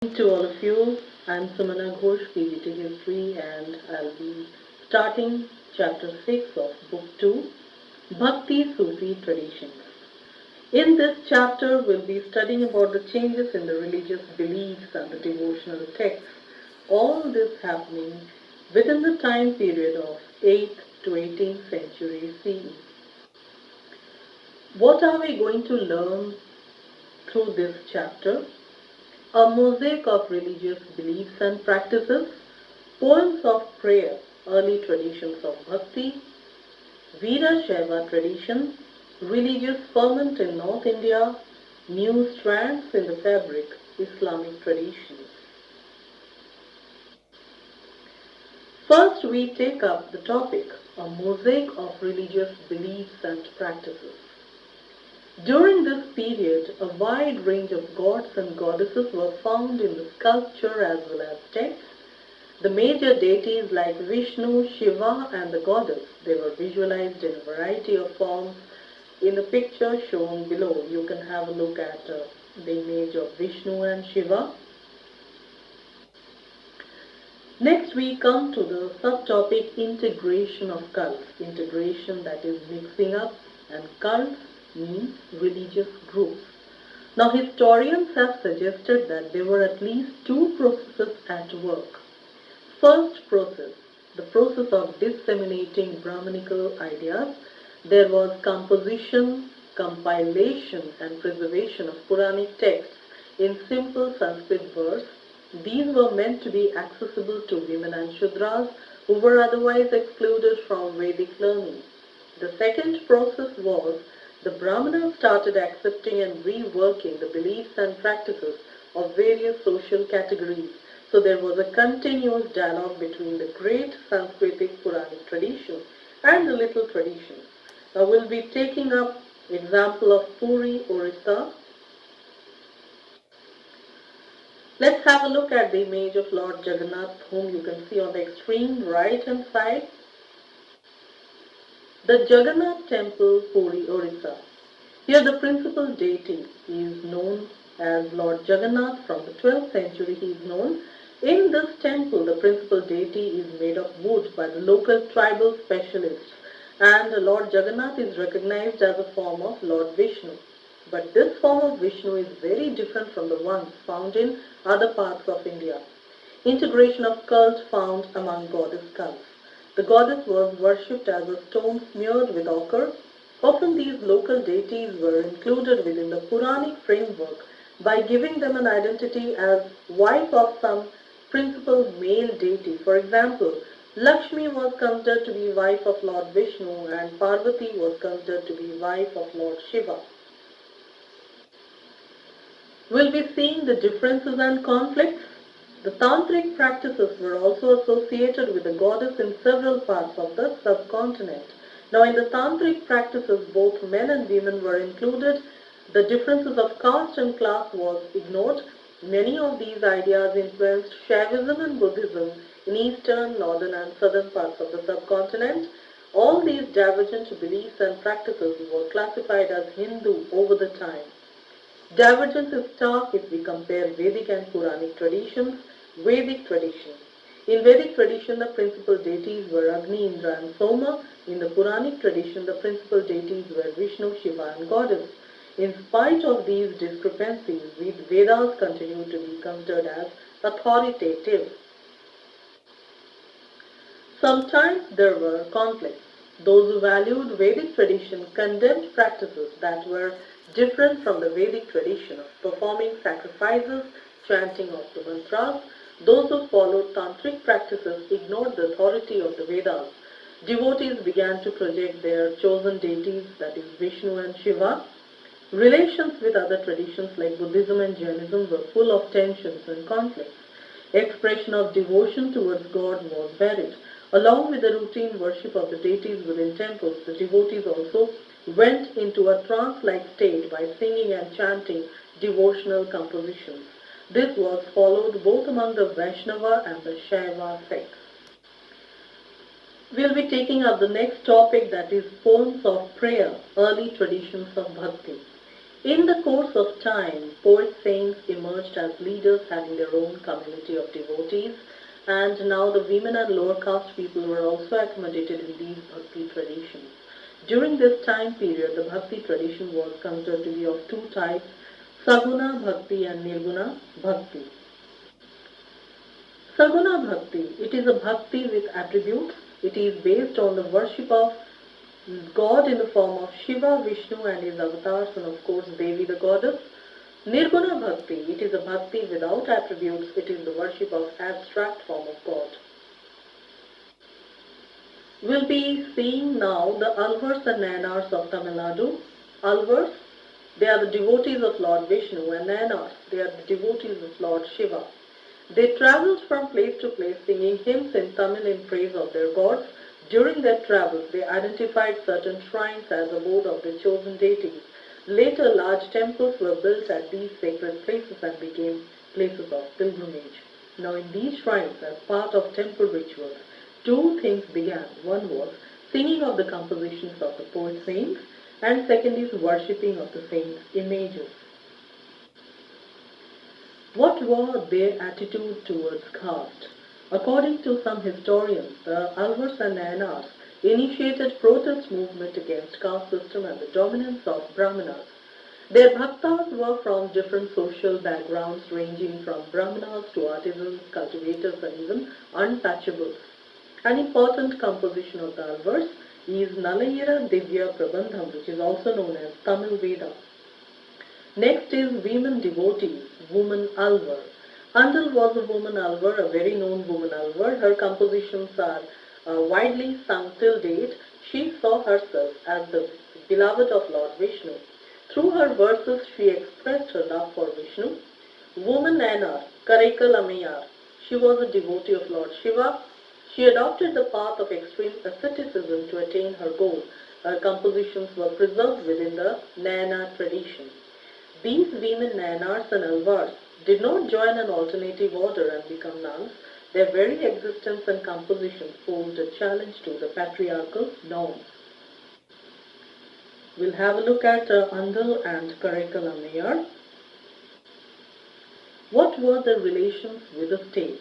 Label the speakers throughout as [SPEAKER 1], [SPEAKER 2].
[SPEAKER 1] To all of you. I'm Sumana Ghosh, PGT History, and I'll be starting chapter 6 of book 2, Bhakti Sufi Traditions. In this chapter, we'll be studying about the changes in the religious beliefs and the devotional texts, all this happening within the time period of 8th to 18th century CE. What are we going to learn through this chapter? A mosaic of religious beliefs and practices, poems of prayer, early traditions of Bhakti, Veera-Shaiva tradition, religious ferment in North India, new strands in the fabric, Islamic traditions. First, we take up the topic, a mosaic of religious beliefs and practices. During this period, a wide range of gods and goddesses were found in the sculpture as well as texts. The major deities like Vishnu, Shiva and the goddess, they were visualized in a variety of forms. In the picture shown below, you can have a look at the image of Vishnu and Shiva. Next we come to the subtopic integration of cults. Integration, that is mixing up, and cults means religious groups. Now historians have suggested that there were at least two processes at work. First process, the process of disseminating Brahmanical ideas. There was composition, compilation and preservation of Puranic texts in simple Sanskrit verse. These were meant to be accessible to women and Shudras who were otherwise excluded from Vedic learning. The second process was the Brahmanas started accepting and reworking the beliefs and practices of various social categories. So there was a continuous dialogue between the great Sanskritic Puranic tradition and the little traditions. Now we'll be taking up example of Puri, Orissa. Let's have a look at the image of Lord Jagannath, whom you can see on the extreme right hand side. The Jagannath Temple, Puri, Orissa. Here the principal deity is known as Lord Jagannath. From the 12th century he is known. In this temple, the principal deity is made of wood by the local tribal specialists, and Lord Jagannath is recognized as a form of Lord Vishnu. But this form of Vishnu is very different from the ones found in other parts of India. Integration of cult found among goddess cults. The goddess was worshipped as a stone smeared with ochre. Often these local deities were included within the Puranic framework by giving them an identity as wife of some principal male deity. For example, Lakshmi was considered to be wife of Lord Vishnu and Parvati was considered to be wife of Lord Shiva. We'll be seeing the differences and conflicts. The tantric practices were also associated with the goddess in several parts of the subcontinent. Now in the tantric practices, both men and women were included. The differences of caste and class was ignored. Many of these ideas influenced Shaivism and Buddhism in eastern, northern and southern parts of the subcontinent. All these divergent beliefs and practices were classified as Hindu over the time. Divergence is stark if we compare Vedic and Puranic traditions. Vedic tradition. In Vedic tradition, the principal deities were Agni, Indra and Soma. In the Puranic tradition, the principal deities were Vishnu, Shiva and Goddess. In spite of these discrepancies, Vedas continue to be considered as authoritative. Sometimes there were conflicts. Those who valued Vedic tradition condemned practices that were different from the Vedic tradition of performing sacrifices, chanting of the mantras. Those who followed tantric practices ignored the authority of the Vedas. Devotees began to project their chosen deities, that is Vishnu and Shiva. Relations with other traditions like Buddhism and Jainism were full of tensions and conflicts. Expression of devotion towards God was varied. Along with the routine worship of the deities within temples, the devotees also went into a trance-like state by singing and chanting devotional compositions. This was followed both among the Vaishnava and the Shaiva sects. We'll be taking up the next topic, that is poems of prayer, early traditions of Bhakti. In the course of time, poet saints emerged as leaders having their own community of devotees, and now the women and lower caste people were also accommodated in these bhakti traditions. During this time period, the bhakti tradition was considered to be of two types, Saguna Bhakti and Nirguna Bhakti. Saguna Bhakti, it is a bhakti with attributes. It is based on the worship of God in the form of Shiva, Vishnu and his avatars and of course Devi the goddess. Nirguna Bhakti, it is a bhakti without attributes. It is the worship of abstract form of God. We'll be seeing now the Alvars and Nayanars of Tamil Nadu. Alvars, they are the devotees of Lord Vishnu, and Nayanars, they are the devotees of Lord Shiva. They travelled from place to place singing hymns in Tamil in praise of their gods. During their travels, they identified certain shrines as abode of the chosen deities. Later, large temples were built at these sacred places and became places of pilgrimage. Now, in these shrines, as part of temple rituals, two things began. One was singing of the compositions of the poet saints, and second is worshipping of the saints' images. What was their attitude towards caste? According to some historians, the Alvars and Nayanars initiated protest movement against caste system and the dominance of Brahmanas. Their bhaktas were from different social backgrounds ranging from Brahmanas to artisans, cultivators and even untouchables. An important composition of the Alvars is Nalayira Divya Prabandham, which is also known as Tamil Veda. Next is women devotees, woman Alvar. Andal was a woman Alvar, a very known woman Alvar. Her compositions are widely sung till date. She saw herself as the beloved of Lord Vishnu. Through her verses, she expressed her love for Vishnu. Woman Nayanar, Karaikal Ammayar. She was a devotee of Lord Shiva. She adopted the path of extreme asceticism to attain her goal. Her compositions were preserved within the Nayanar tradition. These women Nayanars and Alvars did not join an alternative order and become nuns. Their very existence and composition posed a challenge to the patriarchal norms. We'll have a look at Andal and Karaikal Ammayar. What were their relations with the state?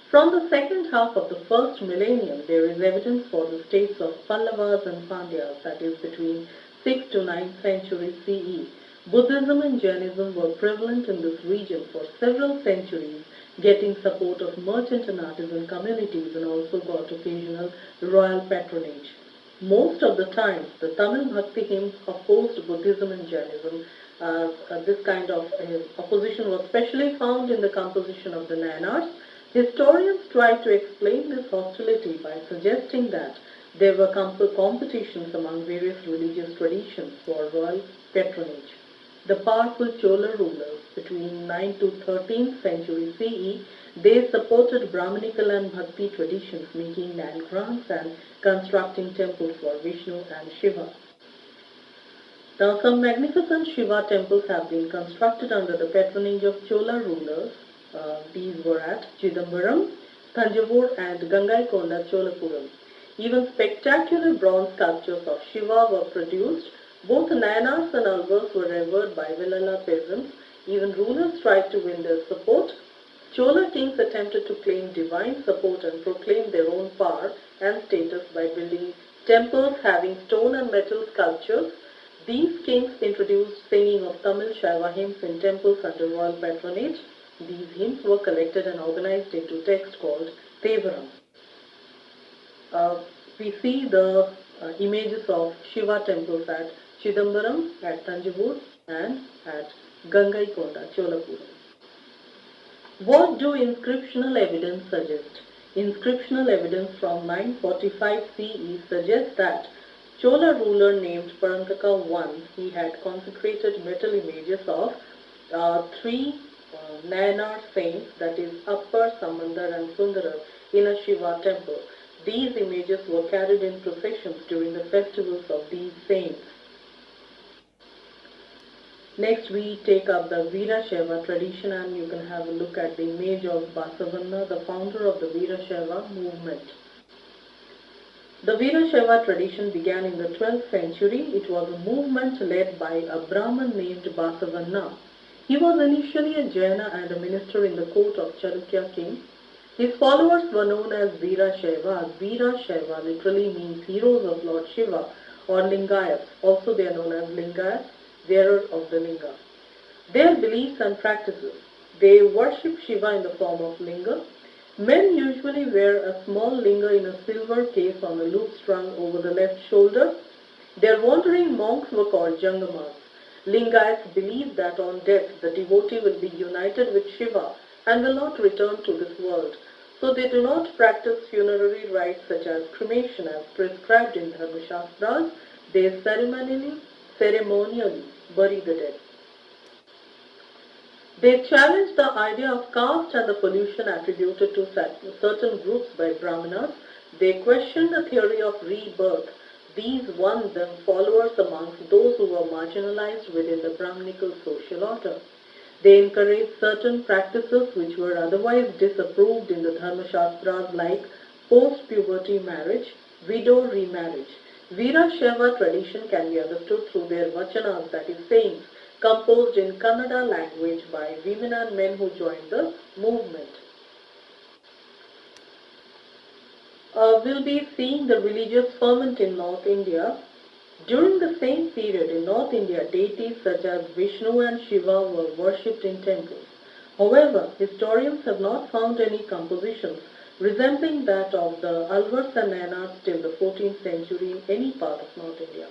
[SPEAKER 1] From the second half of the first millennium, there is evidence for the states of Pallavas and Pandyas, that is between 6th to 9th century CE. Buddhism and Jainism were prevalent in this region for several centuries, getting support of merchant and artisan communities and also got occasional royal patronage. Most of the time, the Tamil Bhakti hymns opposed Buddhism and Jainism. This kind of opposition was specially found in the composition of the Nayanars. Historians try to explain this hostility by suggesting that there were competitions among various religious traditions for royal patronage. The powerful Chola rulers between 9th to 13th century CE, they supported Brahmanical and Bhakti traditions, making land grants and constructing temples for Vishnu and Shiva. Now, some magnificent Shiva temples have been constructed under the patronage of Chola rulers. These were at Chidambaram, Thanjavur and Gangaikonda Cholapuram. Even spectacular bronze sculptures of Shiva were produced. Both Nayanars and Alvars were revered by Vellala peasants. Even rulers tried to win their support. Chola kings attempted to claim divine support and proclaim their own power and status by building temples having stone and metal sculptures. These kings introduced singing of Tamil Shaiva hymns in temples under royal patronage. These hymns were collected and organized into text called Tevaram. We see the images of Shiva temples at Chidambaram, at Thanjavur and at Gangaikonda, Cholapuram. What do inscriptional evidence suggest? Inscriptional evidence from 945 CE suggests that Chola ruler named Parantaka I, he had consecrated metal images of three Nayanar saints, that is Appar, Samandar and Sundarar, in a Shiva temple. These images were carried in processions during the festivals of these saints. Next we take up the Veerashaiva tradition, and you can have a look at the image of Basavanna, the founder of the Veerashaiva movement. The Veerashaiva tradition began in the 12th century. It was a movement led by a Brahmin named Basavanna. He was initially a Jaina and a minister in the court of Chalukya king. His followers were known as Veerashaiva. Veerashaiva literally means heroes of Lord Shiva or Lingayats. Also they are known as Lingayats, bearer of the Linga. Their beliefs and practices. They worship Shiva in the form of linga. Men usually wear a small linga in a silver case on a loop strung over the left shoulder. Their wandering monks were called Jangamas. Lingayats believe that on death the devotee will be united with Shiva and will not return to this world. So they do not practice funerary rites such as cremation as prescribed in Dharmashastras. They ceremonially bury the dead. They challenge the idea of caste and the pollution attributed to certain groups by Brahmanas. They question the theory of rebirth. These won them followers amongst those who were marginalized within the Brahminical social order. They encouraged certain practices which were otherwise disapproved in the Dharmashastras like post-puberty marriage, widow remarriage. Veerashaiva tradition can be understood through their vachanas, that is sayings, composed in Kannada language by women and men who joined the movement. We'll be seeing the religious ferment in North India. During the same period in North India, deities such as Vishnu and Shiva were worshipped in temples. However, historians have not found any compositions resembling that of the Alvars and Nayanars till the 14th century in any part of North India.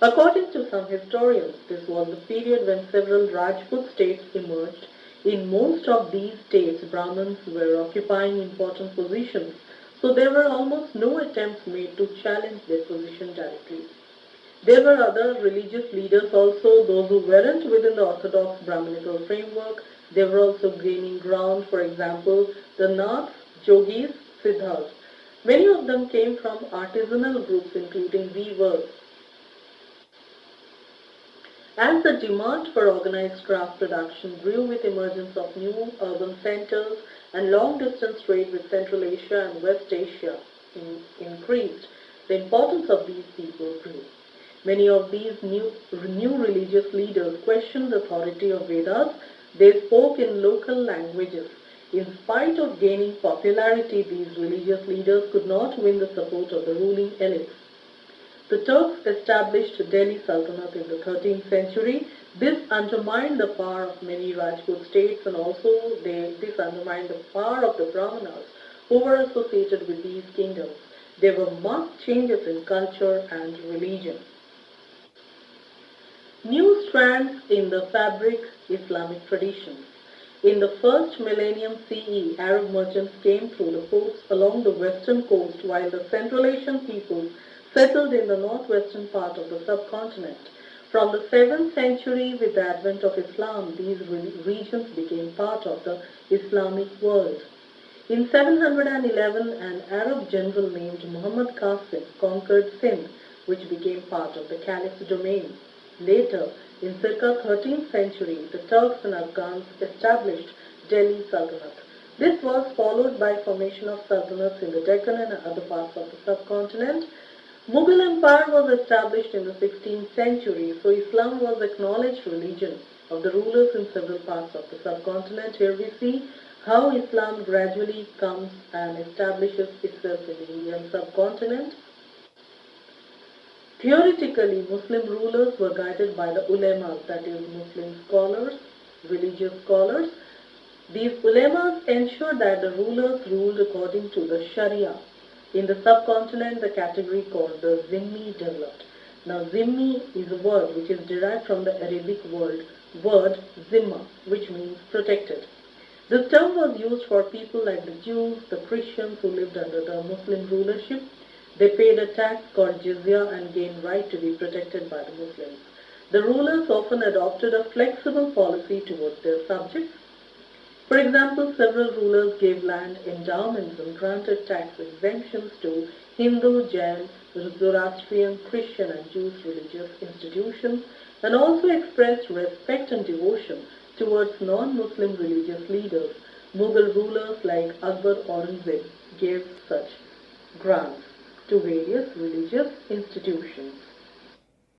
[SPEAKER 1] According to some historians, this was the period when several Rajput states emerged. In most of these states, Brahmins were occupying important positions, so there were almost no attempts made to challenge their position directly. There were other religious leaders also, those who weren't within the orthodox Brahminical framework. They were also gaining ground, for example, the Naths, Yogis, Siddhas. Many of them came from artisanal groups including weavers. As the demand for organized craft production grew with emergence of new urban centers and long-distance trade with Central Asia and West Asia increased, the importance of these people grew. Many of these new religious leaders questioned the authority of Vedas. They spoke in local languages. In spite of gaining popularity, these religious leaders could not win the support of the ruling elites. The Turks established Delhi Sultanate in the 13th century. This undermined the power of many Rajput states, and also this undermined the power of the Brahmanas who were associated with these kingdoms. There were marked changes in culture and religion. New strands in the fabric Islamic traditions. In the first millennium CE, Arab merchants came through the ports along the western coast while the Central Asian peoples settled in the northwestern part of the subcontinent. From the 7th century, with the advent of Islam, these regions became part of the Islamic world. In 711, an Arab general named Muhammad Qasim conquered Sindh, which became part of the Caliph's domain. Later, in circa 13th century, the Turks and Afghans established Delhi Sultanate. This was followed by formation of sultanates in the Deccan and other parts of the subcontinent. Mughal Empire was established in the 16th century, so Islam was acknowledged religion of the rulers in several parts of the subcontinent. Here we see how Islam gradually comes and establishes itself in the Indian subcontinent. Theoretically, Muslim rulers were guided by the ulemas, that is, Muslim scholars, religious scholars. These ulemas ensured that the rulers ruled according to the Sharia. In the subcontinent, the category called the Zimmi developed. Now, Zimmi is a word which is derived from the Arabic word Zimma, which means protected. This term was used for people like the Jews, the Christians who lived under the Muslim rulership. They paid a tax called jizya and gained right to be protected by the Muslims. The rulers often adopted a flexible policy towards their subjects. For example, several rulers gave land endowments and granted tax exemptions to Hindu, Jain, Zoroastrian, Christian and Jewish religious institutions, and also expressed respect and devotion towards non-Muslim religious leaders. Mughal rulers like Akbar Aurangzeb gave such grants. to various religious institutions.